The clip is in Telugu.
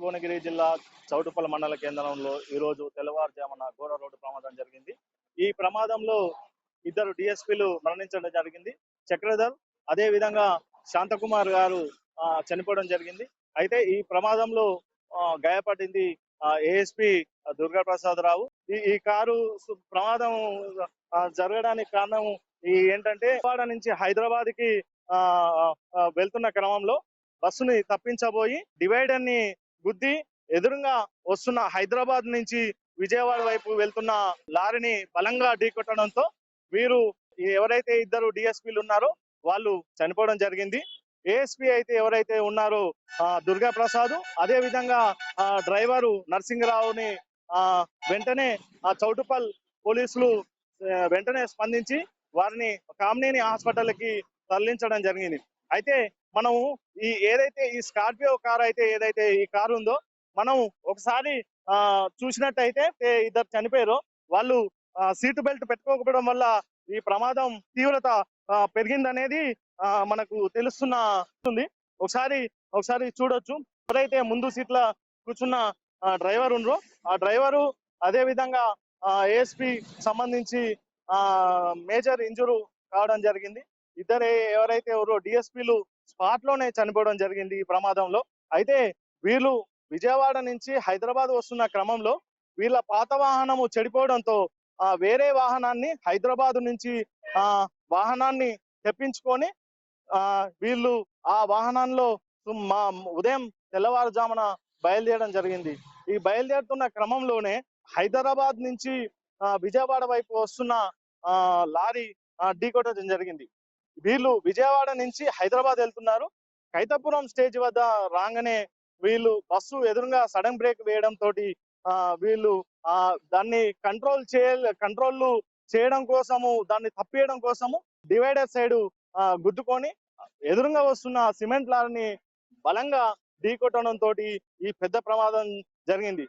భువనగిరి జిల్లా చౌటుప్పల్ మండల కేంద్రంలో ఈరోజు తెల్లవారుజామున ఘోర రోడ్డు ప్రమాదం జరిగింది. ఈ ప్రమాదంలో ఇద్దరు డిఎస్పీలు మరణించడం జరిగింది. చక్రధర్ అదే విధంగా శాంతకుమార్ గారు చనిపోవడం జరిగింది. అయితే ఈ ప్రమాదంలో గాయపడింది ఏఎస్పీ దుర్గా ప్రసాద్ రావు. ఈ కారు ప్రమాదం జరగడానికి కారణం ఏంటంటే విజయవాడ నుంచి హైదరాబాద్ కి వెళ్తున్న క్రమంలో బస్సుని తప్పించబోయి డివైడర్ ని గుద్ది ఎదురుగా వస్తున్న హైదరాబాద్ నుంచి విజయవాడ వైపు వెళ్తున్న లారీని బలంగా ఢీకొట్టడంతో వీరు ఎవరైతే ఇద్దరు డిఎస్పీలు ఉన్నారో వాళ్ళు చనిపోవడం జరిగింది. ఏఎస్పీ అయితే ఎవరైతే ఉన్నారో దుర్గా ప్రసాద్, అదే విధంగా డ్రైవరు నరసింగరావుని వెంటనే చౌటుప్పల్ పోలీసులు వెంటనే స్పందించి వారిని కామినేని హాస్పిటల్ కి తరలించడం జరిగింది. అయితే మనం ఏదైతే ఈ స్కార్పియో కార్ అయితే ఏదైతే ఈ కారు ఉందో మనం ఒకసారి చూసినట్టయితే ఇద్దరు చనిపోయారు. వాళ్ళు సీటు బెల్ట్ పెట్టుకోకపోవడం వల్ల ఈ ప్రమాదం తీవ్రత పెరిగిందనేది మనకు తెలుస్తుంది. ఒకసారి చూడొచ్చు. ఎవరైతే ముందు సీట్ల కూర్చున్న డ్రైవర్ ఉండ్రో ఆ డ్రైవరు అదే విధంగా ఏఎస్పీ సంబంధించి మేజర్ ఇంజురు కావడం జరిగింది. ఎవరైతే ఎవరో డిఎస్పీలు స్పాట్ లోనే చనిపోవడం జరిగింది ఈ ప్రమాదంలో. అయితే వీళ్ళు విజయవాడ నుంచి హైదరాబాద్ వస్తున్న క్రమంలో వీళ్ళ పాత వాహనము చెడిపోవడంతో వేరే వాహనాన్ని హైదరాబాద్ నుంచి వాహనాన్ని తెప్పించుకొని వీళ్ళు ఆ వాహనంలో ఉదయం తెల్లవారుజామున బయలుదేరడం జరిగింది. ఈ బయలుదేరుతున్న క్రమంలోనే హైదరాబాద్ నుంచి విజయవాడ వైపు వస్తున్న లారీ ఢీకొట్టడం జరిగింది. వీళ్ళు విజయవాడ నుంచి హైదరాబాద్ వెళ్తున్నారు. కైతపురం స్టేజ్ వద్ద రాగానే వీళ్ళు బస్సు ఎదురుగా సడన్ బ్రేక్ వేయడం తోటి వీళ్ళు దాన్ని కంట్రోల్ చేయడం కోసము, దాన్ని తప్పియడం కోసము డివైడర్ సైడ్ గుద్దుకొని ఎదురుగా వస్తున్న సిమెంట్ లారీని బలంగా ఢీకొట్టడం తోటి ఈ పెద్ద ప్రమాదం జరిగింది.